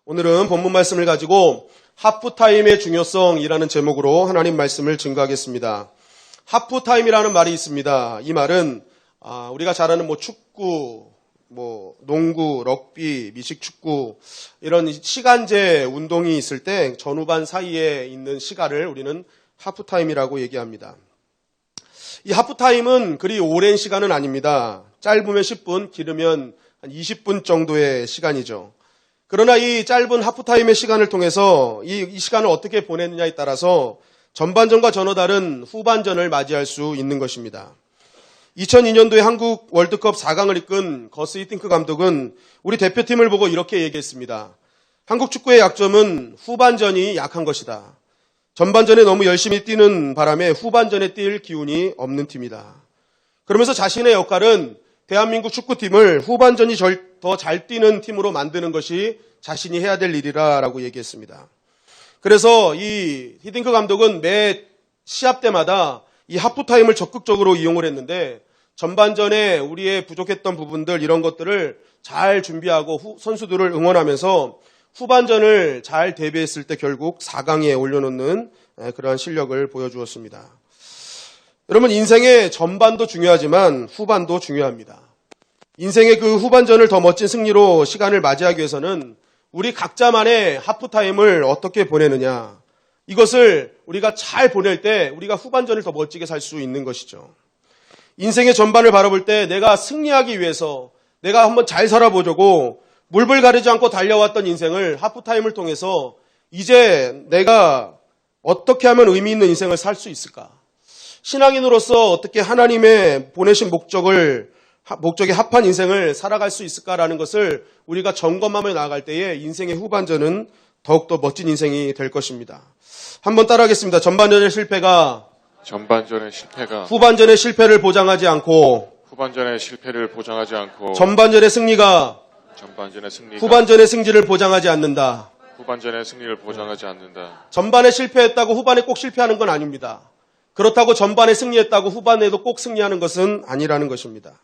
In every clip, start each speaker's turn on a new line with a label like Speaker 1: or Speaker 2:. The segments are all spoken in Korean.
Speaker 1: 오늘은 본문 말씀을 가지고 하프타임의 중요성이라는 제목으로 하나님 말씀을 증거하겠습니다. 하프타임이라는 말이 있습니다. 이 말은 우리가 잘 아는 축구, 농구, 럭비, 미식축구 이런 시간제 운동이 있을 때 전후반 사이에 있는 시간을 우리는 하프타임이라고 얘기합니다. 이 하프타임은 그리 오랜 시간은 아닙니다. 짧으면 10분, 길으면 한 20분 정도의 시간이죠. 그러나 이 짧은 하프타임의 시간을 통해서 이 시간을 어떻게 보내느냐에 따라서 전반전과 전혀 다른 후반전을 맞이할 수 있는 것입니다. 2002년도에 한국 월드컵 4강을 이끈 거스 히팅크 감독은 우리 대표팀을 보고 이렇게 얘기했습니다. 한국 축구의 약점은 후반전이 약한 것이다. 전반전에 너무 열심히 뛰는 바람에 후반전에 뛸 기운이 없는 팀이다. 그러면서 자신의 역할은 대한민국 축구팀을 후반전이 더 잘 뛰는 팀으로 만드는 것이 자신이 해야 될 일이라고 얘기했습니다. 그래서 이 히딩크 감독은 매 시합 때마다 이 하프타임을 적극적으로 이용을 했는데 전반전에 우리의 부족했던 부분들 이런 것들을 잘 준비하고 선수들을 응원하면서 후반전을 잘 대비했을 때 결국 4강에 올려놓는 그러한 실력을 보여주었습니다. 여러분, 인생의 전반도 중요하지만 후반도 중요합니다. 인생의 그 후반전을 더 멋진 승리로 시간을 맞이하기 위해서는 우리 각자만의 하프타임을 어떻게 보내느냐, 이것을 우리가 잘 보낼 때 우리가 후반전을 더 멋지게 살 수 있는 것이죠. 인생의 전반을 바라볼 때 내가 승리하기 위해서 내가 한번 잘 살아보자고 물불 가리지 않고 달려왔던 인생을 하프타임을 통해서 이제 내가 어떻게 하면 의미 있는 인생을 살 수 있을까? 신앙인으로서 어떻게 하나님의 보내신 목적에 합한 인생을 살아갈 수 있을까라는 것을 우리가 점검하며 나아갈 때에 인생의 후반전은 더욱더 멋진 인생이 될 것입니다. 한번 따라하겠습니다. 전반전의 실패가 후반전의 실패를 보장하지 않고 전반전의 승리가 후반전의 승리를 보장하지 않는다. 전반에 실패했다고 후반에 꼭 실패하는 건 아닙니다. 그렇다고 전반에 승리했다고 후반에도 꼭 승리하는 것은 아니라는 것입니다.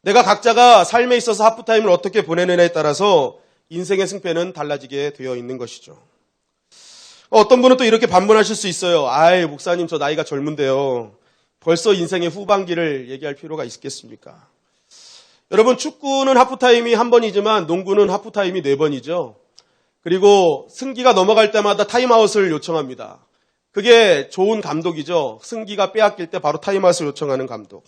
Speaker 1: 내가 각자가 삶에 있어서 하프타임을 어떻게 보내느냐에 따라서 인생의 승패는 달라지게 되어 있는 것이죠. 어떤 분은 또 이렇게 반문하실 수 있어요. 목사님, 저 나이가 젊은데요. 벌써 인생의 후반기를 얘기할 필요가 있겠습니까? 여러분, 축구는 하프타임이 한 번이지만 농구는 하프타임이 4번이죠. 그리고 승기가 넘어갈 때마다 타임아웃을 요청합니다. 그게 좋은 감독이죠. 승기가 빼앗길 때 바로 타임아웃을 요청하는 감독.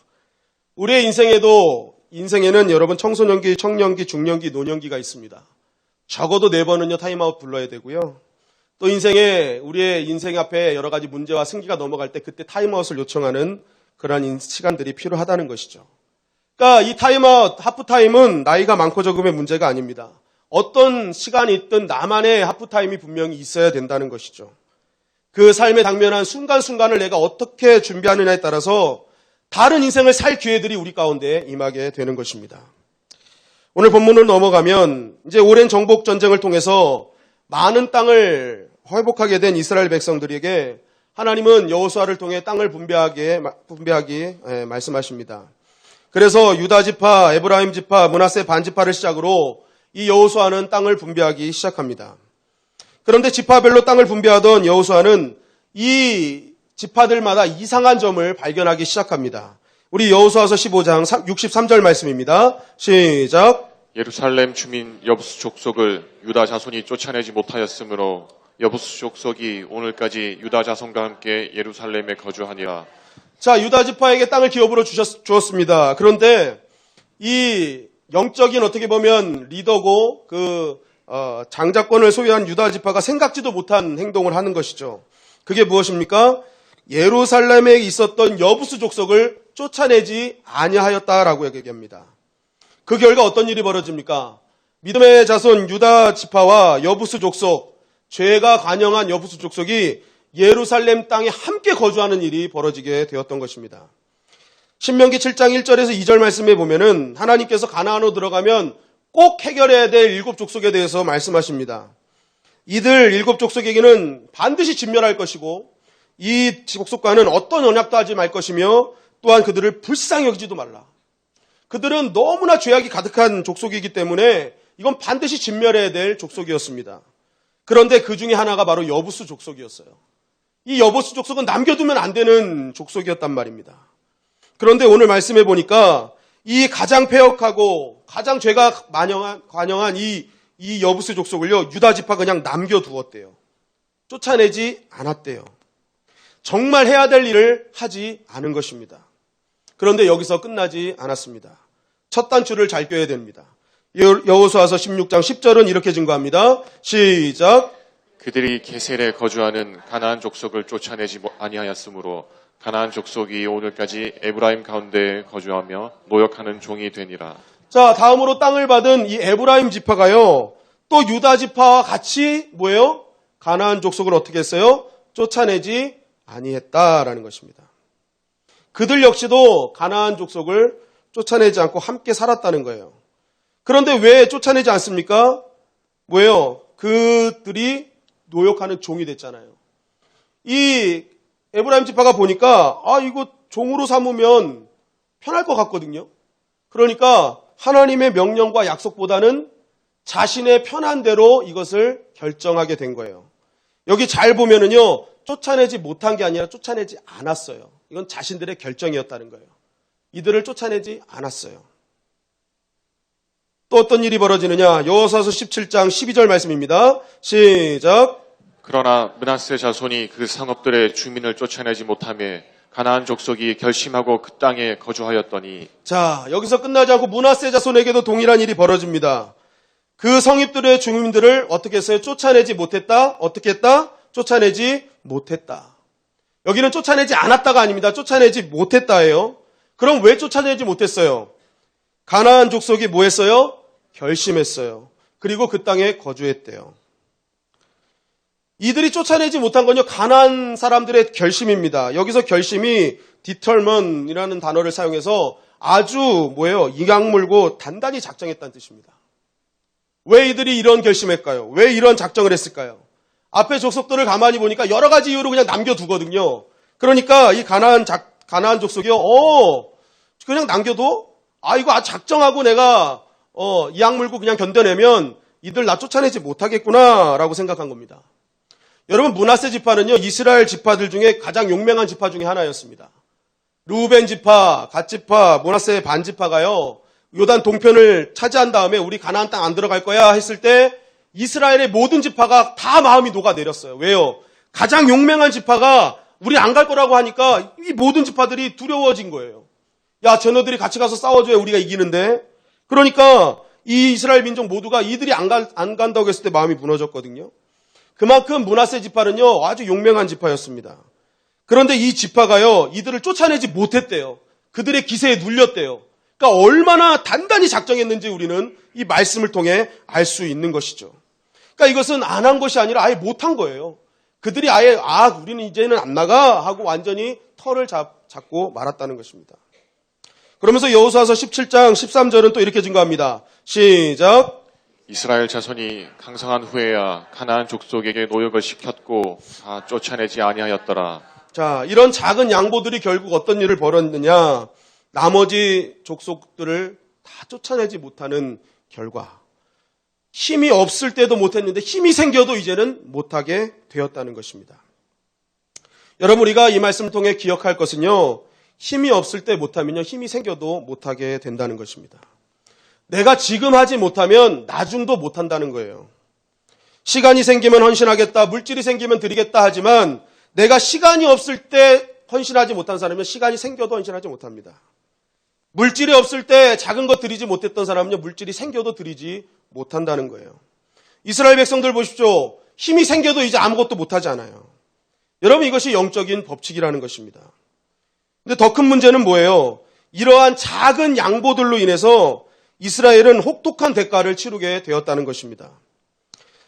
Speaker 1: 우리의 인생에는 여러분 청소년기, 청년기, 중년기, 노년기가 있습니다. 적어도 4번은요 타임아웃 불러야 되고요. 또 우리의 인생 앞에 여러 가지 문제와 승기가 넘어갈 때 그때 타임아웃을 요청하는 그러한 시간들이 필요하다는 것이죠. 그러니까 이 타임아웃, 하프타임은 나이가 많고 적음의 문제가 아닙니다. 어떤 시간이 있든 나만의 하프타임이 분명히 있어야 된다는 것이죠. 그 삶에 당면한 순간순간을 내가 어떻게 준비하느냐에 따라서 다른 인생을 살 기회들이 우리 가운데 임하게 되는 것입니다. 오늘 본문으로 넘어가면 이제 오랜 정복 전쟁을 통해서 많은 땅을 회복하게 된 이스라엘 백성들에게 하나님은 여호수아를 통해 땅을 분배하기 말씀하십니다. 그래서 유다 지파, 에브라임 지파, 므낫세 반 지파를 시작으로 이 여호수아는 땅을 분배하기 시작합니다. 그런데 지파별로 땅을 분배하던 여호수아는 이 지파들마다 이상한 점을 발견하기 시작합니다. 우리 여호수아서 15장 63절 말씀입니다. 시작.
Speaker 2: 예루살렘 주민 여부수 족속을 유다 자손이 쫓아내지 못하였으므로 여부수 족속이 오늘까지 유다 자손과 함께 예루살렘에 거주하니라.
Speaker 1: 자, 유다 지파에게 땅을 기업으로 주었습니다. 그런데 이 영적인 어떻게 보면 리더고 장자권을 소유한 유다 지파가 생각지도 못한 행동을 하는 것이죠. 그게 무엇입니까? 예루살렘에 있었던 여부수 족속을 쫓아내지 아니하였다라고 얘기합니다. 그 결과 어떤 일이 벌어집니까? 믿음의 자손 유다 지파와 여부수 족속, 죄가 관영한 여부수 족속이 예루살렘 땅에 함께 거주하는 일이 벌어지게 되었던 것입니다. 신명기 7장 1절에서 2절 말씀에 보면은 하나님께서 가나안으로 들어가면 꼭 해결해야 될 7 족속에 대해서 말씀하십니다. 이들 7 족속에게는 반드시 진멸할 것이고 이 족속과는 어떤 언약도 하지 말 것이며 또한 그들을 불쌍히 여기지도 말라. 그들은 너무나 죄악이 가득한 족속이기 때문에 이건 반드시 진멸해야 될 족속이었습니다. 그런데 그 중에 하나가 바로 여부수 족속이었어요. 이 여부수 족속은 남겨두면 안 되는 족속이었단 말입니다. 그런데 오늘 말씀해 보니까 이 가장 패역하고 가장 죄가 관영한 이 여부수 족속을요, 유다 지파 그냥 남겨두었대요. 쫓아내지 않았대요. 정말 해야 될 일을 하지 않은 것입니다. 그런데 여기서 끝나지 않았습니다. 첫 단추를 잘 껴야 됩니다. 여호수아서 16장 10절은 이렇게 증거합니다. 시작.
Speaker 2: 그들이 게셀에 거주하는 가나안 족속을 쫓아내지 아니하였으므로 가나안 족속이 오늘까지 에브라임 가운데 거주하며 노역하는 종이 되니라.
Speaker 1: 자, 다음으로 땅을 받은 이 에브라임 지파가요, 또 유다 지파와 같이 뭐예요? 가나안 족속을 어떻게 했어요? 쫓아내지 아니했다라는 것입니다. 그들 역시도 가나안 족속을 쫓아내지 않고 함께 살았다는 거예요. 그런데 왜 쫓아내지 않습니까? 뭐예요? 그들이 노역하는 종이 됐잖아요. 이 에브라임 지파가 보니까 이거 종으로 삼으면 편할 것 같거든요. 그러니까 하나님의 명령과 약속보다는 자신의 편한 대로 이것을 결정하게 된 거예요. 여기 잘 보면은요, 쫓아내지 못한 게 아니라 쫓아내지 않았어요. 이건 자신들의 결정이었다는 거예요. 이들을 쫓아내지 않았어요. 또 어떤 일이 벌어지느냐? 여호수아서 17장 12절 말씀입니다. 시작.
Speaker 2: 그러나 므낫세 자손이 그 성읍들의 주민을 쫓아내지 못하며 가나안 족속이 결심하고 그 땅에 거주하였더니.
Speaker 1: 자, 여기서 끝나지 않고 므낫세 자손에게도 동일한 일이 벌어집니다. 그 성읍들의 주민들을 어떻게 했어요? 쫓아내지 못했다. 어떻게 했다? 쫓아내지 못했다. 여기는 쫓아내지 않았다가 아닙니다. 쫓아내지 못했다예요. 그럼 왜 쫓아내지 못했어요? 가나안 족속이 뭐 했어요? 결심했어요. 그리고 그 땅에 거주했대요. 이들이 쫓아내지 못한 건요, 가나안 사람들의 결심입니다. 여기서 결심이 determine이라는 단어를 사용해서 아주 뭐예요? 이악 물고 단단히 작정했다는 뜻입니다. 왜 이들이 이런 결심했을까요? 왜 이런 작정을 했을까요? 앞에 족속들을 가만히 보니까 여러 가지 이유로 그냥 남겨두거든요. 그러니까 이 가나안 족속이요, 그냥 남겨둬? 이거 작정하고 내가 이악 물고 그냥 견뎌내면 이들 나 쫓아내지 못하겠구나라고 생각한 겁니다. 여러분, 므낫세 지파는요, 이스라엘 지파들 중에 가장 용맹한 지파 중에 하나였습니다. 르우벤 지파, 갓 지파, 므낫세 반 지파가요, 요단 동편을 차지한 다음에 우리 가나안 땅 안 들어갈 거야 했을 때 이스라엘의 모든 지파가 다 마음이 녹아내렸어요. 왜요? 가장 용맹한 지파가 우리 안 갈 거라고 하니까 이 모든 지파들이 두려워진 거예요. 야, 쟤너들이 같이 가서 싸워줘야 우리가 이기는데. 그러니까 이 이스라엘 민족 모두가 이들이 안 간다고 했을 때 마음이 무너졌거든요. 그만큼 므낫세 지파는요, 아주 용맹한 지파였습니다. 그런데 이 지파가요, 이들을 쫓아내지 못했대요. 그들의 기세에 눌렸대요. 그러니까 얼마나 단단히 작정했는지 우리는 이 말씀을 통해 알 수 있는 것이죠. 그러니까 이것은 안 한 것이 아니라 아예 못한 거예요. 그들이 아예 우리는 이제는 안 나가 하고 완전히 털을 잡고 말았다는 것입니다. 그러면서 여호수아서 17장 13절은 또 이렇게 증거합니다. 시작.
Speaker 2: 이스라엘 자손이 강성한 후에야 가나안 족속에게 노역을 시켰고 다 쫓아내지 아니하였더라.
Speaker 1: 자, 이런 작은 양보들이 결국 어떤 일을 벌였느냐? 나머지 족속들을 다 쫓아내지 못하는 결과. 힘이 없을 때도 못했는데 힘이 생겨도 이제는 못하게 되었다는 것입니다. 여러분, 우리가 이 말씀을 통해 기억할 것은요, 힘이 없을 때 못하면요, 힘이 생겨도 못하게 된다는 것입니다. 내가 지금 하지 못하면 나중도 못한다는 거예요. 시간이 생기면 헌신하겠다, 물질이 생기면 드리겠다 하지만 내가 시간이 없을 때 헌신하지 못한 사람은 시간이 생겨도 헌신하지 못합니다. 물질이 없을 때 작은 것 드리지 못했던 사람은요, 물질이 생겨도 드리지 못한다는 거예요. 이스라엘 백성들 보십시오. 힘이 생겨도 이제 아무것도 못하지 않아요. 여러분, 이것이 영적인 법칙이라는 것입니다. 근데 더 큰 문제는 뭐예요? 이러한 작은 양보들로 인해서 이스라엘은 혹독한 대가를 치르게 되었다는 것입니다.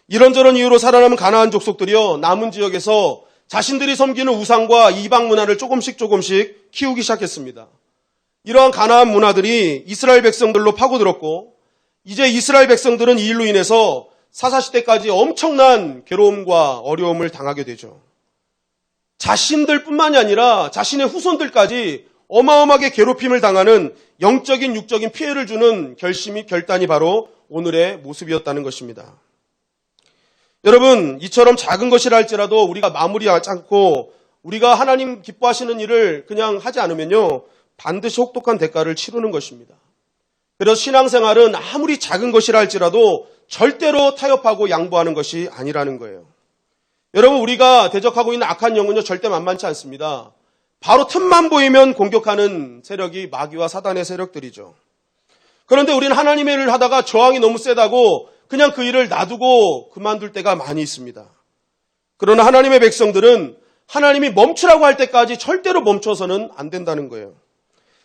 Speaker 1: 이런저런 이유로 살아남은 가나안 족속들이요, 남은 지역에서 자신들이 섬기는 우상과 이방 문화를 조금씩 키우기 시작했습니다. 이러한 가나안 문화들이 이스라엘 백성들로 파고들었고, 이제 이스라엘 백성들은 이 일로 인해서 사사시대까지 엄청난 괴로움과 어려움을 당하게 되죠. 자신들뿐만이 아니라 자신의 후손들까지 어마어마하게 괴롭힘을 당하는 영적인 육적인 피해를 주는 결단이 바로 오늘의 모습이었다는 것입니다. 여러분, 이처럼 작은 것이라 할지라도 우리가 마무리하지 않고 우리가 하나님 기뻐하시는 일을 그냥 하지 않으면요, 반드시 혹독한 대가를 치르는 것입니다. 그래서 신앙생활은 아무리 작은 것이라 할지라도 절대로 타협하고 양보하는 것이 아니라는 거예요. 여러분, 우리가 대적하고 있는 악한 영은요, 절대 만만치 않습니다. 바로 틈만 보이면 공격하는 세력이 마귀와 사단의 세력들이죠. 그런데 우리는 하나님의 일을 하다가 저항이 너무 세다고 그냥 그 일을 놔두고 그만둘 때가 많이 있습니다. 그러나 하나님의 백성들은 하나님이 멈추라고 할 때까지 절대로 멈춰서는 안 된다는 거예요.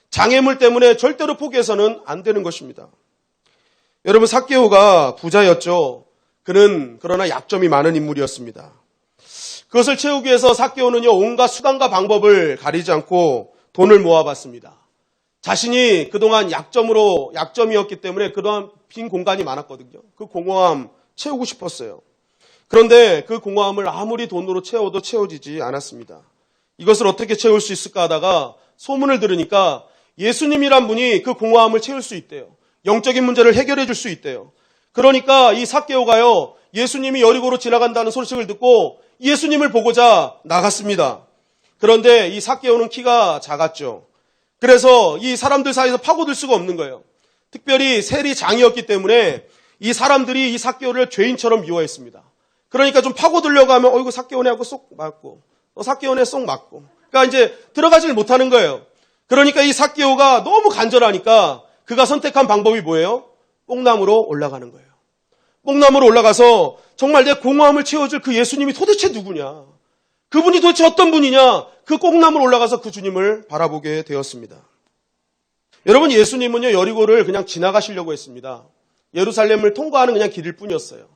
Speaker 1: 장애물 때문에 절대로 포기해서는 안 되는 것입니다. 여러분, 삭개오가 부자였죠. 그는 그러나 약점이 많은 인물이었습니다. 그것을 채우기 위해서 삭개오는요, 온갖 수단과 방법을 가리지 않고 돈을 모아봤습니다. 자신이 그동안 약점이었기 때문에 그동안 빈 공간이 많았거든요. 그 공허함 채우고 싶었어요. 그런데 그 공허함을 아무리 돈으로 채워도 채워지지 않았습니다. 이것을 어떻게 채울 수 있을까 하다가 소문을 들으니까 예수님이란 분이 그 공허함을 채울 수 있대요. 영적인 문제를 해결해 줄 수 있대요. 그러니까 이 삭개오가요, 예수님이 여리고로 지나간다는 소식을 듣고 예수님을 보고자 나갔습니다. 그런데 이 삭개오는 키가 작았죠. 그래서 이 사람들 사이에서 파고들 수가 없는 거예요. 특별히 세리장이었기 때문에 이 사람들이 이 삭개오를 죄인처럼 미워했습니다. 그러니까 좀 파고들려고 하면 이거 삭개오네 하고 쏙 맞고 삭개오네 쏙 맞고, 그러니까 이제 들어가질 못하는 거예요. 그러니까 이 삭개오가 너무 간절하니까 그가 선택한 방법이 뭐예요? 뽕나무로 올라가는 거예요. 뽕나무로 올라가서 정말 내 공허함을 채워줄 그 예수님이 도대체 누구냐? 그분이 도대체 어떤 분이냐? 그 뽕나무로 올라가서 그 주님을 바라보게 되었습니다. 여러분, 예수님은요, 여리고를 그냥 지나가시려고 했습니다. 예루살렘을 통과하는 그냥 길일 뿐이었어요.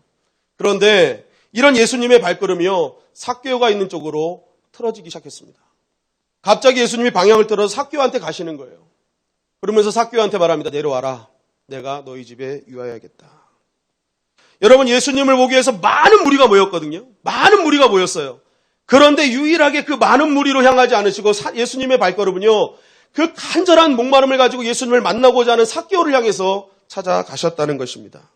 Speaker 1: 그런데 이런 예수님의 발걸음이요, 삭개오가 있는 쪽으로 틀어지기 시작했습니다. 갑자기 예수님이 방향을 틀어서 삭개오한테 가시는 거예요. 그러면서 삭개오한테 말합니다. 내려와라. 내가 너희 집에 유하여야겠다. 여러분, 예수님을 보기 위해서 많은 무리가 모였거든요. 많은 무리가 모였어요. 그런데 유일하게 그 많은 무리로 향하지 않으시고 예수님의 발걸음은요, 그 간절한 목마름을 가지고 예수님을 만나고자 하는 삭개오를 향해서 찾아가셨다는 것입니다.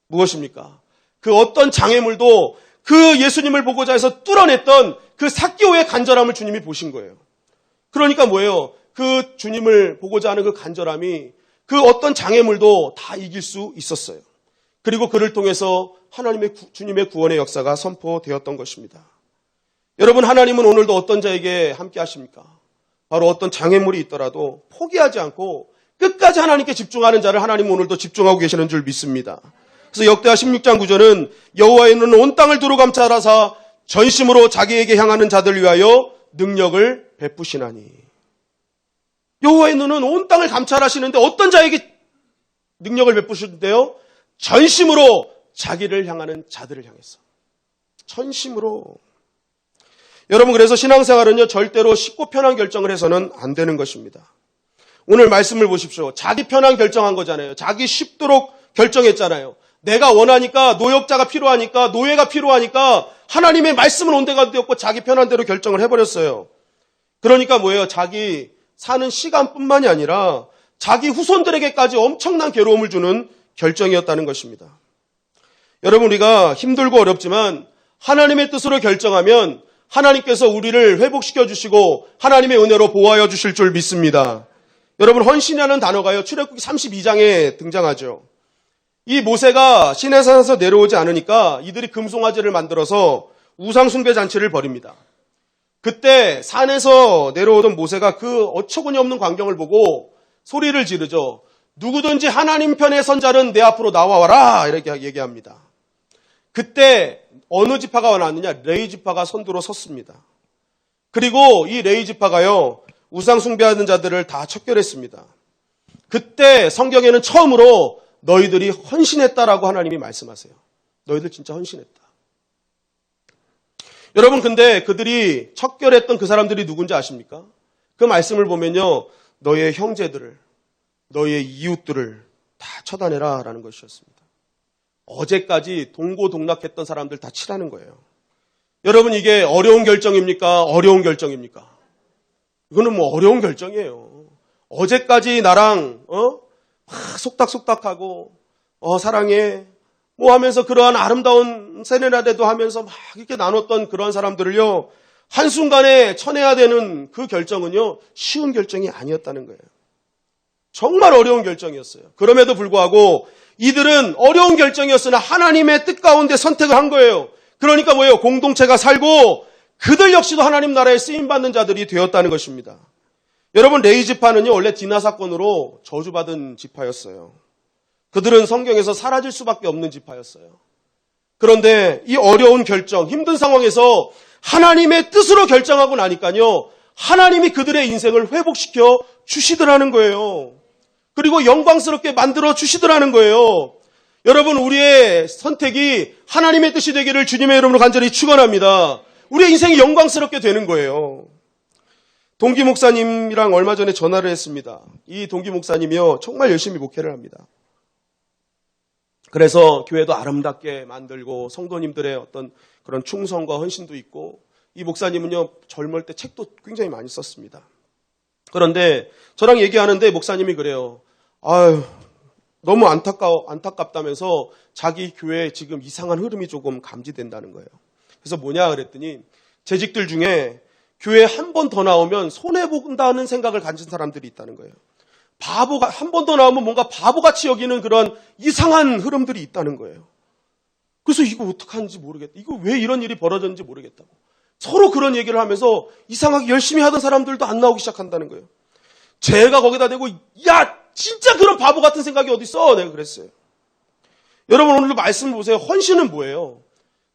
Speaker 1: 무엇입니까? 그 어떤 장애물도 그 예수님을 보고자 해서 뚫어냈던 그 삭개오의 간절함을 주님이 보신 거예요. 그러니까 뭐예요? 그 주님을 보고자 하는 그 간절함이 그 어떤 장애물도 다 이길 수 있었어요. 그리고 그를 통해서 주님의 구원의 역사가 선포되었던 것입니다. 여러분, 하나님은 오늘도 어떤 자에게 함께 하십니까? 바로 어떤 장애물이 있더라도 포기하지 않고 끝까지 하나님께 집중하는 자를 하나님은 오늘도 집중하고 계시는 줄 믿습니다. 그래서 역대하 16장 9절은 여호와의 눈은 온 땅을 두루 감찰하사 전심으로 자기에게 향하는 자들 위하여 능력을 베푸시나니. 여호와의 눈은 온 땅을 감찰하시는데 어떤 자에게 능력을 베푸시는데요? 전심으로 자기를 향하는 자들을 향해서. 전심으로. 여러분, 그래서 신앙생활은요, 절대로 쉽고 편한 결정을 해서는 안 되는 것입니다. 오늘 말씀을 보십시오. 자기 편한 결정한 거잖아요. 자기 쉽도록 결정했잖아요. 내가 원하니까, 노역자가 필요하니까, 노예가 필요하니까 하나님의 말씀은 온데가 되었고 자기 편한 대로 결정을 해버렸어요. 그러니까 뭐예요? 자기 사는 시간뿐만이 아니라 자기 후손들에게까지 엄청난 괴로움을 주는 결정이었다는 것입니다. 여러분, 우리가 힘들고 어렵지만 하나님의 뜻으로 결정하면 하나님께서 우리를 회복시켜 주시고 하나님의 은혜로 보호하여 주실 줄 믿습니다. 여러분, 헌신이라는 단어가요, 출애굽기 32장에 등장하죠. 이 모세가 시내산에서 내려오지 않으니까 이들이 금송아지를 만들어서 우상숭배 잔치를 벌입니다. 그때 산에서 내려오던 모세가 그 어처구니 없는 광경을 보고 소리를 지르죠. 누구든지 하나님 편의 선자는 내 앞으로 나와라, 이렇게 얘기합니다. 그때 어느 지파가 나왔느냐? 레위 지파가 선두로 섰습니다. 그리고 이 레위 지파가요, 우상 숭배하는 자들을 다 척결했습니다. 그때 성경에는 처음으로 너희들이 헌신했다라고 하나님이 말씀하세요. 너희들 진짜 헌신했다. 여러분, 근데 그들이 척결했던 그 사람들이 누군지 아십니까? 그 말씀을 보면요, 너의 형제들을, 너의 이웃들을 다 처단해라 라는 것이었습니다. 어제까지 동고동락했던 사람들 다 치라는 거예요. 여러분, 이게 어려운 결정입니까? 어려운 결정입니까? 이거는 뭐 어려운 결정이에요. 어제까지 나랑 막 속닥속닥하고 사랑해 뭐 하면서 그러한 아름다운 세레나데도 하면서 막 이렇게 나눴던 그러한 사람들을요, 한순간에 쳐내야 되는 그 결정은요, 쉬운 결정이 아니었다는 거예요. 정말 어려운 결정이었어요. 그럼에도 불구하고 이들은 어려운 결정이었으나 하나님의 뜻 가운데 선택을 한 거예요. 그러니까 뭐예요? 공동체가 살고 그들 역시도 하나님 나라에 쓰임받는 자들이 되었다는 것입니다. 여러분, 레위 지파는요, 원래 디나 사건으로 저주받은 지파였어요. 그들은 성경에서 사라질 수밖에 없는 지파였어요. 그런데 이 어려운 결정, 힘든 상황에서 하나님의 뜻으로 결정하고 나니까요, 하나님이 그들의 인생을 회복시켜 주시더라는 거예요. 그리고 영광스럽게 만들어 주시더라는 거예요. 여러분, 우리의 선택이 하나님의 뜻이 되기를 주님의 이름으로 간절히 축원합니다. 우리의 인생이 영광스럽게 되는 거예요. 동기 목사님이랑 얼마 전에 전화를 했습니다. 이 동기 목사님이요, 정말 열심히 목회를 합니다. 그래서 교회도 아름답게 만들고 성도님들의 어떤 그런 충성과 헌신도 있고, 이 목사님은요, 젊을 때 책도 굉장히 많이 썼습니다. 그런데 저랑 얘기하는데 목사님이 그래요. 아유, 너무 안타깝다면서 자기 교회에 지금 이상한 흐름이 조금 감지된다는 거예요. 그래서 뭐냐 그랬더니 재직들 중에 교회에 한 번 더 나오면 손해본다는 생각을 가진 사람들이 있다는 거예요. 바보가 한 번 더 나오면 뭔가 바보같이 여기는 그런 이상한 흐름들이 있다는 거예요. 그래서 이거 어떡하는지 모르겠다. 이거 왜 이런 일이 벌어졌는지 모르겠다고. 서로 그런 얘기를 하면서 이상하게 열심히 하던 사람들도 안 나오기 시작한다는 거예요. 제가 거기다 대고 야 진짜 그런 바보 같은 생각이 어디 있어? 내가 그랬어요. 여러분, 오늘도 말씀 보세요. 헌신은 뭐예요?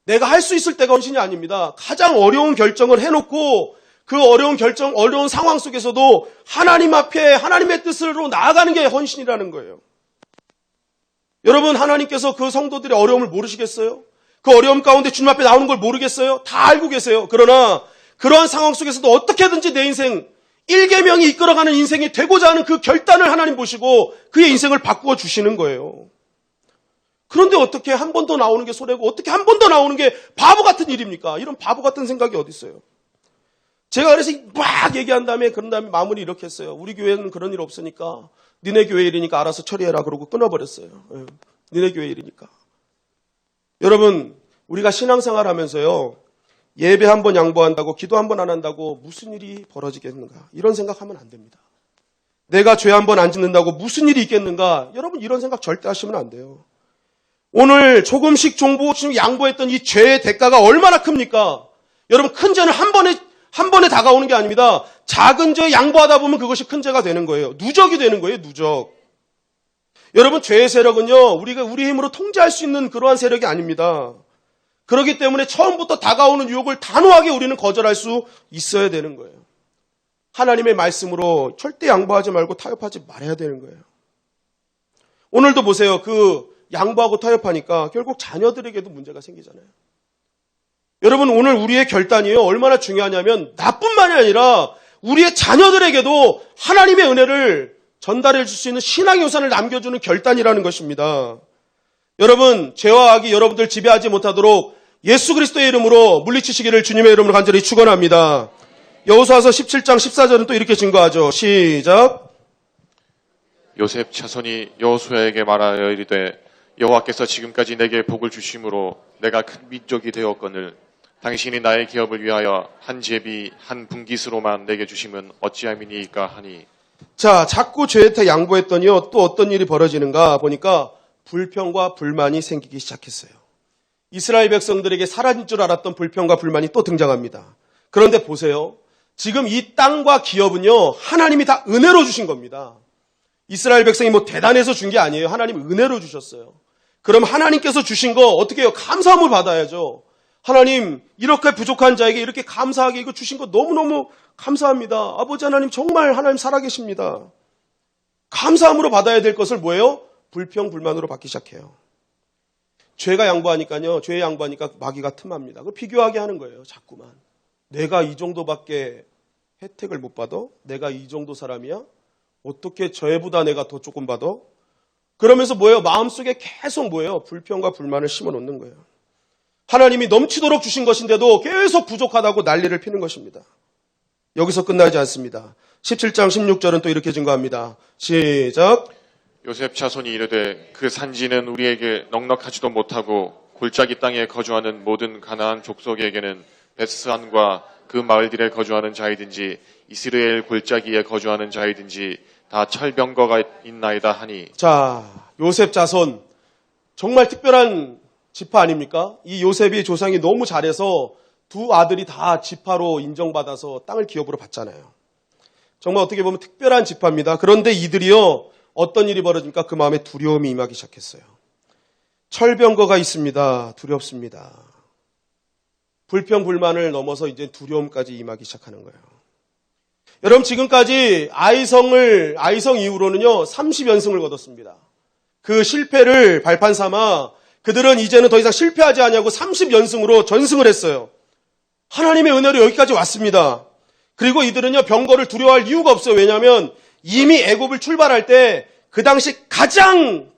Speaker 1: 내가 할 수 있을 때가 헌신이 아닙니다. 가장 어려운 결정을 해놓고 그 어려운 결정, 어려운 상황 속에서도 하나님 앞에 하나님의 뜻으로 나아가는 게 헌신이라는 거예요. 여러분, 하나님께서 그 성도들의 어려움을 모르시겠어요? 그 어려움 가운데 주님 앞에 나오는 걸 모르겠어요? 다 알고 계세요. 그러나 그러한 상황 속에서도 어떻게든지 내 인생, 일계명이 이끌어가는 인생이 되고자 하는 그 결단을 하나님 보시고 그의 인생을 바꾸어 주시는 거예요. 그런데 어떻게 한 번 더 나오는 게 손해고 어떻게 한 번 더 나오는 게 바보 같은 일입니까? 이런 바보 같은 생각이 어디 있어요? 제가 그래서 막 얘기한 다음에 그런 다음에 마무리 이렇게 했어요. 우리 교회는 그런 일 없으니까 니네 교회 일이니까 알아서 처리해라 그러고 끊어버렸어요. 니네 교회 일이니까. 여러분, 우리가 신앙생활 하면서요, 예배 한 번 양보한다고 기도 한 번 안 한다고 무슨 일이 벌어지겠는가, 이런 생각하면 안 됩니다. 내가 죄 한 번 안 짓는다고 무슨 일이 있겠는가, 여러분 이런 생각 절대 하시면 안 돼요. 오늘 조금씩 양보했던 이 죄의 대가가 얼마나 큽니까? 여러분, 큰 죄는 한 번에 다가오는 게 아닙니다. 작은 죄 양보하다 보면 그것이 큰 죄가 되는 거예요. 누적이 되는 거예요, 누적. 여러분, 죄의 세력은요, 우리가 우리 힘으로 통제할 수 있는 그러한 세력이 아닙니다. 그렇기 때문에 처음부터 다가오는 유혹을 단호하게 우리는 거절할 수 있어야 되는 거예요. 하나님의 말씀으로 절대 양보하지 말고 타협하지 말아야 되는 거예요. 오늘도 보세요. 그 양보하고 타협하니까 결국 자녀들에게도 문제가 생기잖아요. 여러분, 오늘 우리의 결단이요, 얼마나 중요하냐면 나뿐만이 아니라 우리의 자녀들에게도 하나님의 은혜를 전달해 줄 수 있는 신앙의 유산을 남겨주는 결단이라는 것입니다. 여러분, 죄와 악이 여러분들 지배하지 못하도록 예수 그리스도의 이름으로 물리치시기를 주님의 이름으로 간절히 축원합니다. 여호수아서 17장 14절은 또 이렇게 증거하죠. 시작.
Speaker 2: 요셉 자손이 여호수아에게 말하여 이르되 여호와께서 지금까지 내게 복을 주심으로 내가 큰 민족이 되었거늘 당신이 나의 기업을 위하여 한 제비 한 분깃으로만 내게 주심은 어찌함이니이까 하니. 자, 자꾸 죄한테 양보했더니요, 또 어떤 일이 벌어지는가 보니까 불평과 불만이 생기기 시작했어요. 이스라엘 백성들에게 사라진 줄 알았던 불평과 불만이 또 등장합니다. 그런데 보세요. 지금 이 땅과 기업은요, 하나님이 다 은혜로 주신 겁니다. 이스라엘 백성이 뭐 대단해서 준 게 아니에요. 하나님 은혜로 주셨어요. 그럼 하나님께서 주신 거 어떻게 해요? 감사함을 받아야죠. 하나님, 이렇게 부족한 자에게 이렇게 감사하게 이거 주신 거 너무너무 감사합니다. 아버지 하나님, 정말 하나님 살아계십니다. 감사함으로 받아야 될 것을 뭐예요? 불평, 불만으로 받기 시작해요. 죄가 양보하니까요, 죄에 양보하니까 마귀가 틈합니다. 그걸 비교하게 하는 거예요, 자꾸만. 내가 이 정도밖에 혜택을 못 받아? 내가 이 정도 사람이야? 어떻게 저애보다 내가 더 조금 받아? 그러면서 뭐예요? 마음속에 계속 뭐예요? 불평과 불만을 심어 놓는 거예요. 하나님이 넘치도록 주신 것인데도 계속 부족하다고 난리를 피는 것입니다. 여기서 끝나지 않습니다. 17장 16절은 또 이렇게 증거합니다. 시작. 요셉 자손이 이르되 그 산지는 우리에게 넉넉하지도 못하고 골짜기 땅에 거주하는 모든 가나안 족속에게는 베스안과 그 마을들에 거주하는 자이든지 이스라엘 골짜기에 거주하는 자이든지 다 철병거가 있나이다 하니.
Speaker 1: 자, 요셉 자손 정말 특별한 지파 아닙니까? 이 요셉이 조상이 너무 잘해서 두 아들이 다 지파로 인정받아서 땅을 기업으로 받잖아요. 정말 어떻게 보면 특별한 지파입니다. 그런데 이들이요, 어떤 일이 벌어집니까? 그 마음에 두려움이 임하기 시작했어요. 철병거가 있습니다. 두렵습니다. 불평불만을 넘어서 이제 두려움까지 임하기 시작하는 거예요. 여러분, 지금까지 아이성 이후로는요, 30연승을 거뒀습니다. 그 실패를 발판 삼아 그들은 이제는 더 이상 실패하지 않냐고 30연승으로 전승을 했어요. 하나님의 은혜로 여기까지 왔습니다. 그리고 이들은요, 병거를 두려워할 이유가 없어요. 왜냐하면 이미 애굽을 출발할 때 그 당시 가장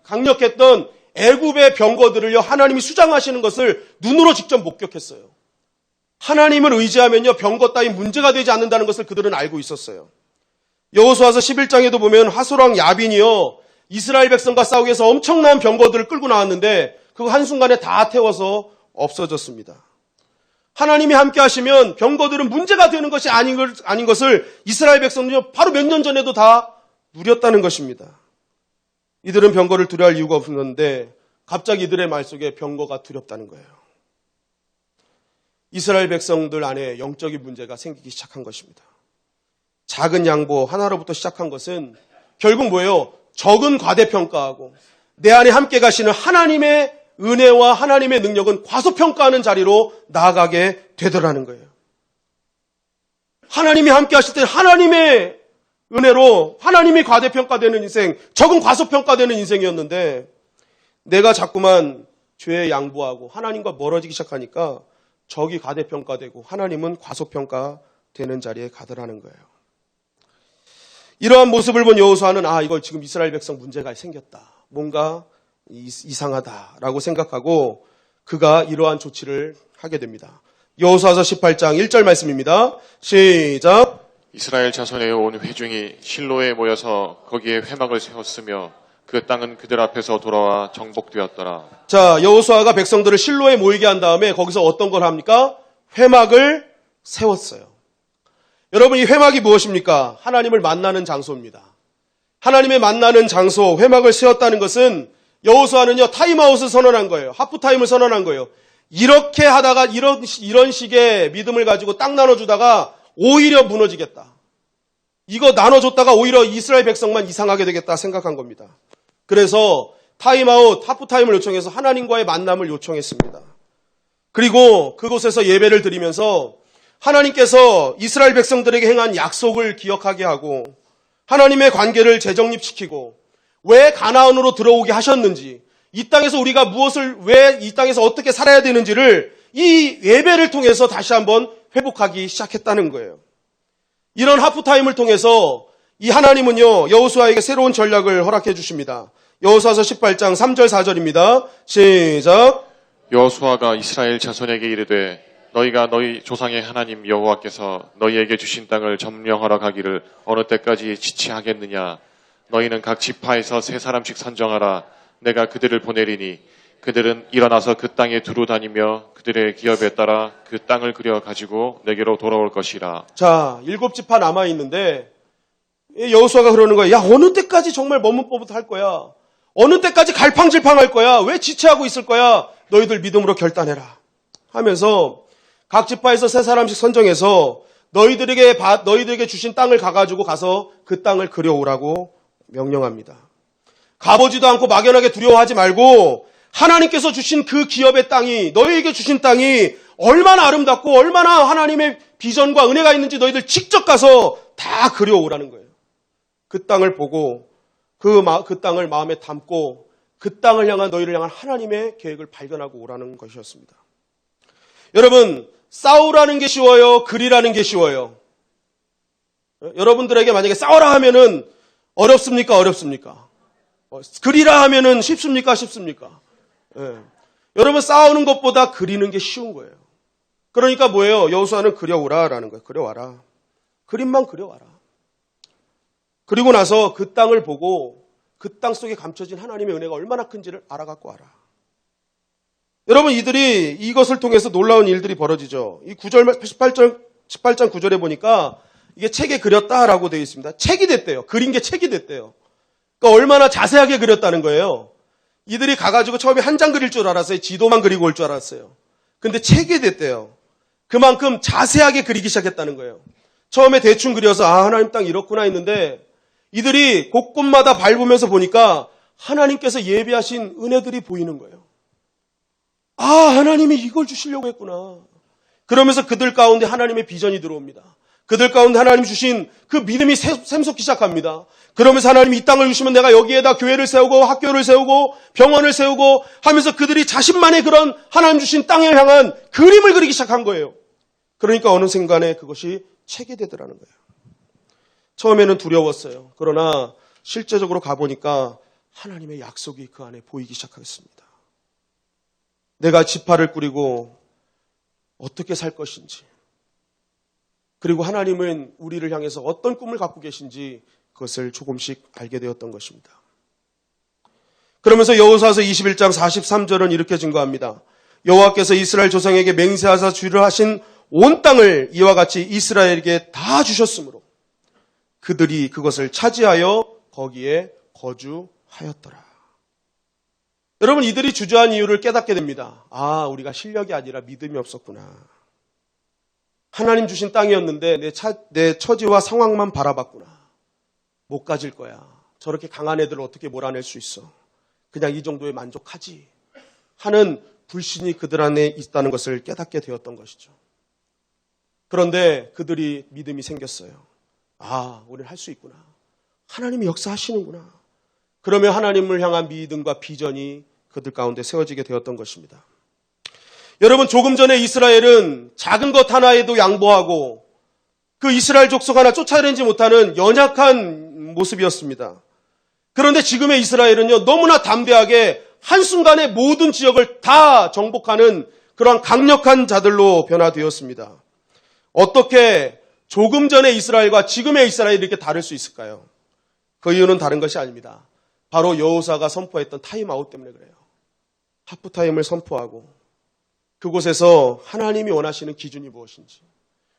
Speaker 1: 강력했던 애굽의 병거들을요, 하나님이 수장하시는 것을 눈으로 직접 목격했어요. 하나님을 의지하면요, 병거 따위 문제가 되지 않는다는 것을 그들은 알고 있었어요. 여호수아서 11장에도 보면 하솔왕 야빈이요, 이스라엘 백성과 싸우기 위해서 엄청난 병거들을 끌고 나왔는데 그거 한순간에 다 태워서 없어졌습니다. 하나님이 함께 하시면 병거들은 문제가 되는 것이 아닌 것을 이스라엘 백성들은 바로 몇 년 전에도 다 누렸다는 것입니다. 이들은 병거를 두려워할 이유가 없었는데 갑자기 이들의 말 속에 병거가 두렵다는 거예요. 이스라엘 백성들 안에 영적인 문제가 생기기 시작한 것입니다. 작은 양보 하나로부터 시작한 것은 결국 뭐예요? 적은 과대평가하고 내 안에 함께 가시는 하나님의 은혜와 하나님의 능력은 과소평가하는 자리로 나아가게 되더라는 거예요. 하나님이 함께 하실 때 하나님의 은혜로 하나님이 과대평가되는 인생, 적은 과소평가되는 인생이었는데 내가 자꾸만 죄에 양보하고 하나님과 멀어지기 시작하니까 적이 과대평가되고 하나님은 과소평가되는 자리에 가더라는 거예요. 이러한 모습을 본 여호수아는 이걸 지금 이스라엘 백성 문제가 생겼다. 뭔가 이상하다라고 생각하고 그가 이러한 조치를 하게 됩니다. 여호수아서 18장 1절 말씀입니다. 시작.
Speaker 2: 이스라엘 자손의 온 회중이 실로에 모여서 거기에 회막을 세웠으며 그 땅은 그들 앞에서 돌아와 정복되었더라.
Speaker 1: 자, 여호수아가 백성들을 실로에 모이게 한 다음에 거기서 어떤 걸 합니까? 회막을 세웠어요. 여러분, 이 회막이 무엇입니까? 하나님을 만나는 장소입니다. 하나님의 만나는 장소, 회막을 세웠다는 것은 여호수아는요, 타임아웃을 선언한 거예요. 하프타임을 선언한 거예요. 이렇게 하다가 이런 식의 믿음을 가지고 땅 나눠주다가 오히려 무너지겠다. 이거 나눠줬다가 오히려 이스라엘 백성만 이상하게 되겠다 생각한 겁니다. 그래서 타임아웃, 하프타임을 요청해서 하나님과의 만남을 요청했습니다. 그리고 그곳에서 예배를 드리면서 하나님께서 이스라엘 백성들에게 행한 약속을 기억하게 하고 하나님의 관계를 재정립시키고 왜 가나안으로 들어오게 하셨는지, 이 땅에서 우리가 왜 이 땅에서 어떻게 살아야 되는지를 이 예배를 통해서 다시 한번 회복하기 시작했다는 거예요. 이런 하프타임을 통해서 이 하나님은요, 여호수아에게 새로운 전략을 허락해 주십니다. 여호수아서 18장 3절 4절입니다. 시작.
Speaker 2: 여호수아가 이스라엘 자손에게 이르되 너희가 너희 조상의 하나님 여호와께서 너희에게 주신 땅을 점령하러 가기를 어느 때까지 지체하겠느냐. 너희는 각 지파에서 3사람씩 선정하라. 내가 그들을 보내리니 그들은 일어나서 그 땅에 두루 다니며 그들의 기업에 따라 그 땅을 그려 가지고 내게로 돌아올 것이라.
Speaker 1: 자, 7지파 남아있는데 여호수아가 그러는 거야. 야, 어느 때까지 정말 머뭇머뭇할 거야? 어느 때까지 갈팡질팡할 거야? 왜 지체하고 있을 거야? 너희들 믿음으로 결단해라 하면서 각 지파에서 3사람씩 선정해서 너희들에게 주신 땅을 가서 그 땅을 그려오라고 명령합니다. 가보지도 않고 막연하게 두려워하지 말고 하나님께서 주신 그 기업의 땅이, 너희에게 주신 땅이 얼마나 아름답고 얼마나 하나님의 비전과 은혜가 있는지 너희들 직접 가서 다 그려오라는 거예요. 그 땅을 보고 그 땅을 마음에 담고 그 땅을 향한 너희를 향한 하나님의 계획을 발견하고 오라는 것이었습니다. 여러분, 싸우라는 게 쉬워요? 그리라는 게 쉬워요? 여러분들에게 만약에 싸우라 하면은 어렵습니까? 어렵습니까? 그리라 하면은 쉽습니까? 쉽습니까? 예. 여러분, 싸우는 것보다 그리는 게 쉬운 거예요. 그러니까 뭐예요? 여호수아는 그려오라라는 거예요. 그려와라. 그림만 그려와라. 그리고 나서 그 땅을 보고 그 땅 속에 감춰진 하나님의 은혜가 얼마나 큰지를 알아갖고 알아. 여러분, 이들이 이것을 통해서 놀라운 일들이 벌어지죠. 이 18장 9절에 보니까 이게 책에 그렸다라고 되어 있습니다. 책이 됐대요. 그린 게 책이 됐대요. 그러니까 얼마나 자세하게 그렸다는 거예요. 이들이 가가지고 처음에 한 장 그릴 줄 알았어요. 지도만 그리고 올 줄 알았어요. 근데 책이 됐대요. 그만큼 자세하게 그리기 시작했다는 거예요. 처음에 대충 그려서 하나님 땅 이렇구나 했는데 이들이 곳곳마다 밟으면서 보니까 하나님께서 예비하신 은혜들이 보이는 거예요. 하나님이 이걸 주시려고 했구나. 그러면서 그들 가운데 하나님의 비전이 들어옵니다. 그들 가운데 하나님 주신 그 믿음이 샘솟기 시작합니다. 그러면서 하나님이 이 땅을 주시면 내가 여기에다 교회를 세우고 학교를 세우고 병원을 세우고 하면서 그들이 자신만의 그런 하나님 주신 땅을 향한 그림을 그리기 시작한 거예요. 그러니까 어느 순간에 그것이 책이 되더라는 거예요. 처음에는 두려웠어요. 그러나 실제적으로 가보니까 하나님의 약속이 그 안에 보이기 시작하겠습니다. 내가 지파를 꾸리고 어떻게 살 것인지, 그리고 하나님은 우리를 향해서 어떤 꿈을 갖고 계신지 그것을 조금씩 알게 되었던 것입니다. 그러면서 여호수아서 21장 43절은 이렇게 증거합니다. 여호와께서 이스라엘 조상에게 맹세하사 주려 하신 온 땅을 이와 같이 이스라엘에게 다 주셨으므로 그들이 그것을 차지하여 거기에 거주하였더라. 여러분, 이들이 주저한 이유를 깨닫게 됩니다. 우리가 실력이 아니라 믿음이 없었구나. 하나님 주신 땅이었는데 내 처지와 상황만 바라봤구나. 못 가질 거야. 저렇게 강한 애들을 어떻게 몰아낼 수 있어. 그냥 이 정도에 만족하지 하는 불신이 그들 안에 있다는 것을 깨닫게 되었던 것이죠. 그런데 그들이 믿음이 생겼어요. 우리는 할 수 있구나. 하나님이 역사하시는구나. 그러면 하나님을 향한 믿음과 비전이 그들 가운데 세워지게 되었던 것입니다. 여러분, 조금 전에 이스라엘은 작은 것 하나에도 양보하고 그 이스라엘 족속 하나 쫓아내지 못하는 연약한 모습이었습니다. 그런데 지금의 이스라엘은요, 너무나 담대하게 한순간에 모든 지역을 다 정복하는 그러한 강력한 자들로 변화되었습니다. 어떻게 조금 전의 이스라엘과 지금의 이스라엘이 이렇게 다를 수 있을까요? 그 이유는 다른 것이 아닙니다. 바로 여호수아가 선포했던 타임아웃 때문에 그래요. 하프타임을 선포하고 그곳에서 하나님이 원하시는 기준이 무엇인지,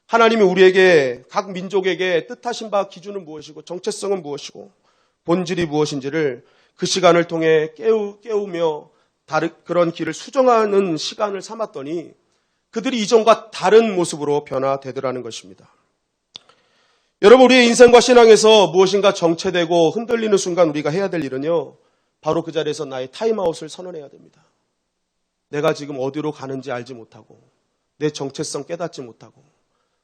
Speaker 1: 하나님이 우리에게 각 민족에게 뜻하신 바 기준은 무엇이고 정체성은 무엇이고 본질이 무엇인지를 그 시간을 통해 깨우며 그런 길을 수정하는 시간을 삼았더니 그들이 이전과 다른 모습으로 변화되더라는 것입니다. 여러분, 우리의 인생과 신앙에서 무엇인가 정체되고 흔들리는 순간 우리가 해야 될 일은요, 바로 그 자리에서 나의 타임아웃을 선언해야 됩니다. 내가 지금 어디로 가는지 알지 못하고 내 정체성 깨닫지 못하고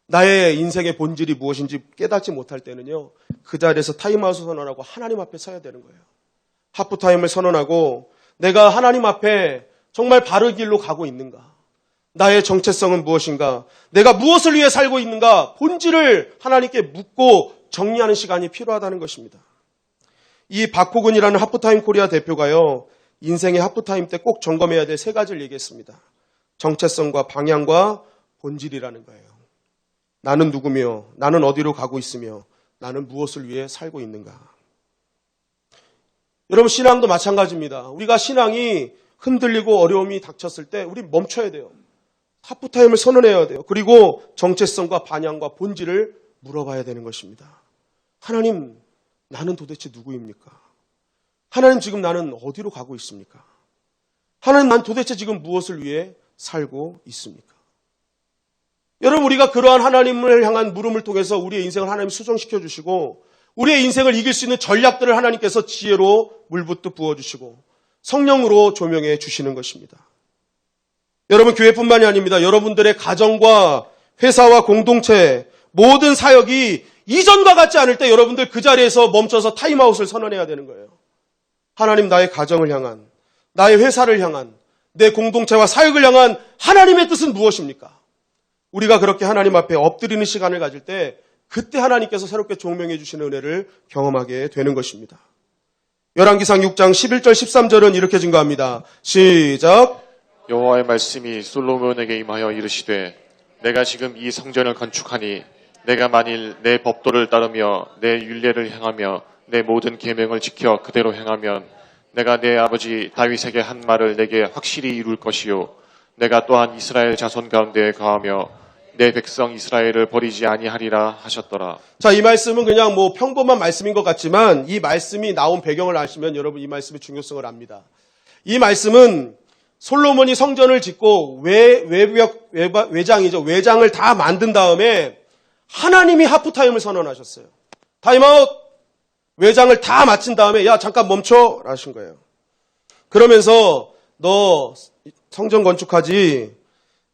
Speaker 1: 나의 인생의 본질이 무엇인지 깨닫지 못할 때는요, 그 자리에서 타임아웃을 선언하고 하나님 앞에 서야 되는 거예요. 하프타임을 선언하고 내가 하나님 앞에 정말 바른 길로 가고 있는가? 나의 정체성은 무엇인가? 내가 무엇을 위해 살고 있는가? 본질을 하나님께 묻고 정리하는 시간이 필요하다는 것입니다. 이 박호근이라는 하프타임 코리아 대표가요, 인생의 하프타임 때 꼭 점검해야 될 세 가지를 얘기했습니다. 정체성과 방향과 본질이라는 거예요. 나는 누구며, 나는 어디로 가고 있으며, 나는 무엇을 위해 살고 있는가. 여러분, 신앙도 마찬가지입니다. 우리가 신앙이 흔들리고 어려움이 닥쳤을 때 우리 멈춰야 돼요. 하프타임을 선언해야 돼요. 그리고 정체성과 방향과 본질을 물어봐야 되는 것입니다. 하나님, 나는 도대체 누구입니까? 하나님, 지금 나는 어디로 가고 있습니까? 하나님, 난 도대체 지금 무엇을 위해 살고 있습니까? 여러분, 우리가 그러한 하나님을 향한 물음을 통해서 우리의 인생을 하나님이 수정시켜 주시고 우리의 인생을 이길 수 있는 전략들을 하나님께서 지혜로 물붓듯 부어주시고 성령으로 조명해 주시는 것입니다. 여러분, 교회뿐만이 아닙니다. 여러분들의 가정과 회사와 공동체, 모든 사역이 이전과 같지 않을 때 여러분들 그 자리에서 멈춰서 타임아웃을 선언해야 되는 거예요. 하나님, 나의 가정을 향한, 나의 회사를 향한, 내 공동체와 사역을 향한 하나님의 뜻은 무엇입니까? 우리가 그렇게 하나님 앞에 엎드리는 시간을 가질 때 그때 하나님께서 새롭게 조명해 주시는 은혜를 경험하게 되는 것입니다. 열왕기상 6장 11절 13절은 이렇게 증거합니다. 시작.
Speaker 2: 여호와의 말씀이 솔로몬에게 임하여 이르시되 내가 지금 이 성전을 건축하니 내가 만일 내 법도를 따르며 내 율례를 행하며 내 모든 계명을 지켜 그대로 행하면 내가 내 아버지 다윗에게 한 말을 내게 확실히 이룰 것이요 내가 또한 이스라엘 자손 가운데에 거하며 내 백성 이스라엘을 버리지 아니하리라 하셨더라.
Speaker 1: 자, 이 말씀은 그냥 뭐 평범한 말씀인 것 같지만 이 말씀이 나온 배경을 아시면 여러분 이 말씀의 중요성을 압니다. 이 말씀은 솔로몬이 성전을 짓고 외장을 다 만든 다음에 하나님이 하프타임을 선언하셨어요. 타임아웃! 외장을 다 마친 다음에 야 잠깐 멈춰! 하신 거예요. 그러면서 너 성전 건축하지.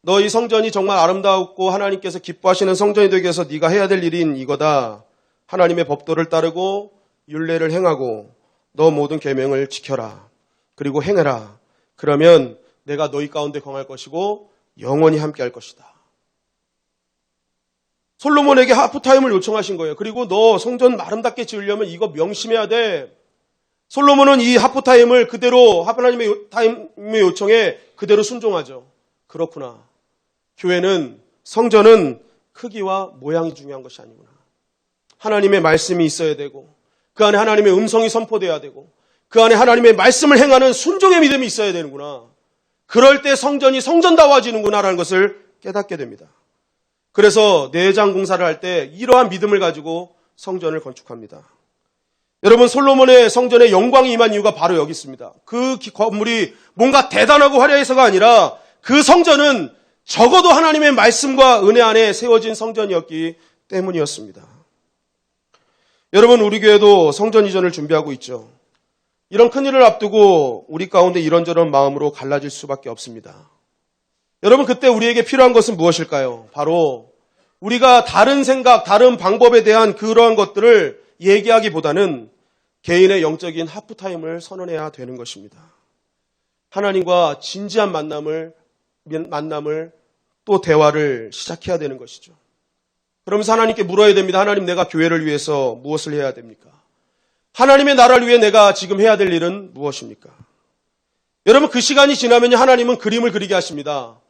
Speaker 1: 너 이 성전이 정말 아름다웠고 하나님께서 기뻐하시는 성전이 되기 위해서 네가 해야 될 일인 이거다. 하나님의 법도를 따르고 율례를 행하고 너 모든 계명을 지켜라. 그리고 행해라. 그러면 내가 너희 가운데 거할 것이고 영원히 함께 할 것이다. 솔로몬에게 하프타임을 요청하신 거예요. 그리고 너 성전 아름답게 지으려면 이거 명심해야 돼. 솔로몬은 이 하프타임을 그대로 하나님의 타임의 요청에 그대로 순종하죠. 그렇구나. 교회는 성전은 크기와 모양이 중요한 것이 아니구나. 하나님의 말씀이 있어야 되고 그 안에 하나님의 음성이 선포돼야 되고 그 안에 하나님의 말씀을 행하는 순종의 믿음이 있어야 되는구나. 그럴 때 성전이 성전다워지는구나라는 것을 깨닫게 됩니다. 그래서 내장 공사를 할 때 이러한 믿음을 가지고 성전을 건축합니다. 여러분 솔로몬의 성전에 영광이 임한 이유가 바로 여기 있습니다. 그 건물이 뭔가 대단하고 화려해서가 아니라 그 성전은 적어도 하나님의 말씀과 은혜 안에 세워진 성전이었기 때문이었습니다. 여러분 우리 교회도 성전 이전을 준비하고 있죠. 이런 큰일을 앞두고 우리 가운데 이런저런 마음으로 갈라질 수밖에 없습니다. 여러분 그때 우리에게 필요한 것은 무엇일까요? 바로 우리가 다른 생각, 다른 방법에 대한 그러한 것들을 얘기하기보다는 개인의 영적인 하프타임을 선언해야 되는 것입니다. 하나님과 진지한 만남을 또 대화를 시작해야 되는 것이죠. 그러면서 하나님께 물어야 됩니다. 하나님 내가 교회를 위해서 무엇을 해야 됩니까? 하나님의 나라를 위해 내가 지금 해야 될 일은 무엇입니까? 여러분 그 시간이 지나면 하나님은 그림을 그리게 하십니다.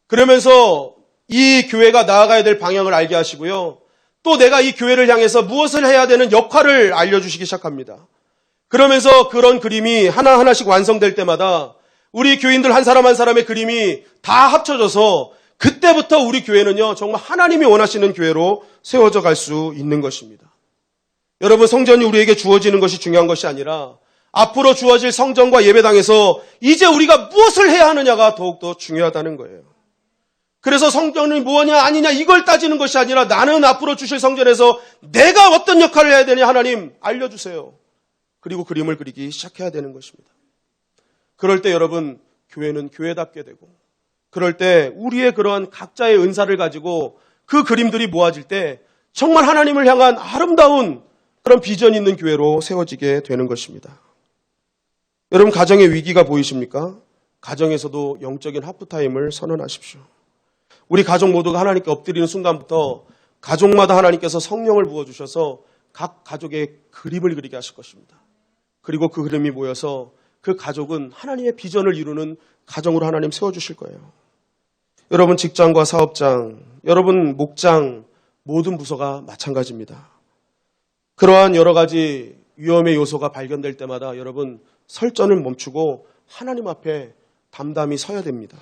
Speaker 1: 그러면서 이 교회가 나아가야 될 방향을 알게 하시고요. 또 내가 이 교회를 향해서 무엇을 해야 되는 역할을 알려주시기 시작합니다. 그러면서 그런 그림이 하나하나씩 완성될 때마다 우리 교인들 한 사람 한 사람의 그림이 다 합쳐져서 그때부터 우리 교회는요 정말 하나님이 원하시는 교회로 세워져 갈 수 있는 것입니다. 여러분 성전이 우리에게 주어지는 것이 중요한 것이 아니라 앞으로 주어질 성전과 예배당에서 이제 우리가 무엇을 해야 하느냐가 더욱더 중요하다는 거예요. 그래서 성전이 뭐냐 아니냐 이걸 따지는 것이 아니라 나는 앞으로 주실 성전에서 내가 어떤 역할을 해야 되냐 하나님 알려주세요. 그리고 그림을 그리기 시작해야 되는 것입니다. 그럴 때 여러분 교회는 교회답게 되고 그럴 때 우리의 그러한 각자의 은사를 가지고 그 그림들이 모아질 때 정말 하나님을 향한 아름다운 그런 비전 있는 교회로 세워지게 되는 것입니다. 여러분 가정의 위기가 보이십니까? 가정에서도 영적인 하프타임을 선언하십시오. 우리 가족 모두가 하나님께 엎드리는 순간부터 가족마다 하나님께서 성령을 부어주셔서 각 가족의 그림을 그리게 하실 것입니다. 그리고 그 그림이 모여서 그 가족은 하나님의 비전을 이루는 가정으로 하나님 세워주실 거예요. 여러분 직장과 사업장, 여러분 목장, 모든 부서가 마찬가지입니다. 그러한 여러 가지 위험의 요소가 발견될 때마다 여러분 설전을 멈추고 하나님 앞에 담담히 서야 됩니다.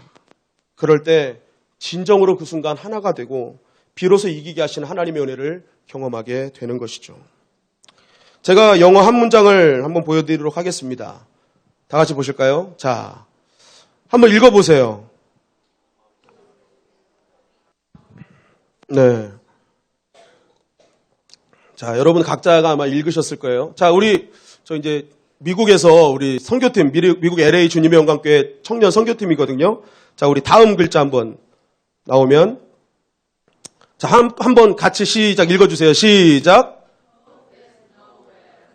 Speaker 1: 그럴 때 진정으로 그 순간 하나가 되고 비로소 이기게 하시는 하나님의 은혜를 경험하게 되는 것이죠. 제가 영어 한 문장을 한번 보여드리도록 하겠습니다. 다 같이 보실까요? 자, 한번 읽어보세요. 네. 자, 여러분 각자가 아마 읽으셨을 거예요. 자, 저 이제 미국에서 우리 선교팀, 미국 LA 주님의 영광교회 청년 선교팀이거든요. 자, 우리 다음 글자 한번 나오면. 자, 한번 같이 시작 읽어주세요. 시작.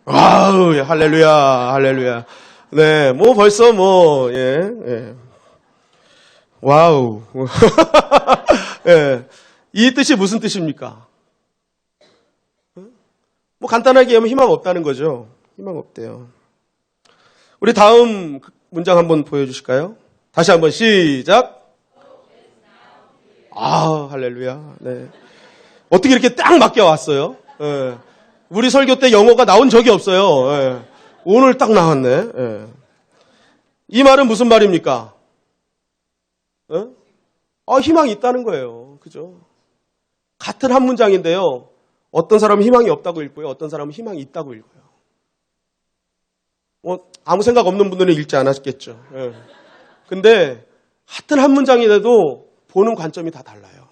Speaker 1: 와우, 할렐루야, 할렐루야. 네, 뭐 벌써 예. 와우. 예. 이 뜻이 무슨 뜻입니까? 뭐 간단하게 하면 희망 없다는 거죠. 희망 없대요. 우리 다음 문장 한번 보여주실까요? 다시 한번 시작. 아, 할렐루야. 네. 어떻게 이렇게 딱 맞게 왔어요? 예. 우리 설교 때 영어가 나온 적이 없어요. 예. 오늘 딱 나왔네. 예. 이 말은 무슨 말입니까? 희망이 있다는 거예요. 그죠? 같은 한 문장인데요. 어떤 사람은 희망이 없다고 읽고요. 어떤 사람은 희망이 있다고 읽어요. 아무 생각 없는 분들은 읽지 않았겠죠. 예. 근데 같은 한 문장이라도 보는 관점이 다 달라요.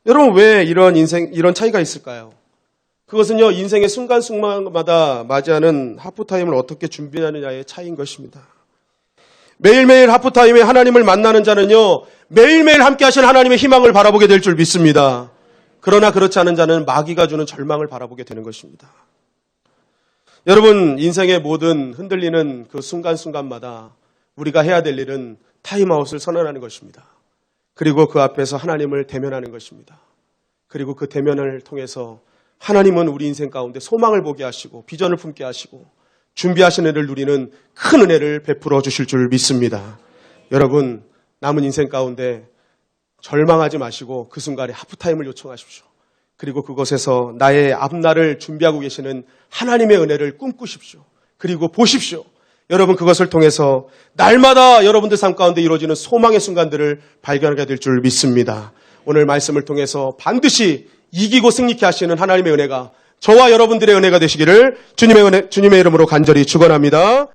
Speaker 1: 여러분 왜 이런 차이가 있을까요? 그것은요, 인생의 순간순간마다 맞이하는 하프타임을 어떻게 준비하느냐의 차이인 것입니다. 매일매일 하프타임에 하나님을 만나는 자는요, 매일매일 함께 하신 하나님의 희망을 바라보게 될 줄 믿습니다. 그러나 그렇지 않은 자는 마귀가 주는 절망을 바라보게 되는 것입니다. 여러분, 인생의 모든 흔들리는 그 순간순간마다 우리가 해야 될 일은 타임아웃을 선언하는 것입니다. 그리고 그 앞에서 하나님을 대면하는 것입니다. 그리고 그 대면을 통해서 하나님은 우리 인생 가운데 소망을 보게 하시고 비전을 품게 하시고 준비하신 은혜를 누리는 큰 은혜를 베풀어 주실 줄 믿습니다. 여러분, 남은 인생 가운데 절망하지 마시고 그 순간에 하프타임을 요청하십시오. 그리고 그곳에서 나의 앞날을 준비하고 계시는 하나님의 은혜를 꿈꾸십시오. 그리고 보십시오. 여러분, 그것을 통해서 날마다 여러분들 삶 가운데 이루어지는 소망의 순간들을 발견하게 될 줄 믿습니다. 오늘 말씀을 통해서 반드시 이기고 승리케 하시는 하나님의 은혜가 저와 여러분들의 은혜가 되시기를 주님의 이름으로 간절히 축원합니다.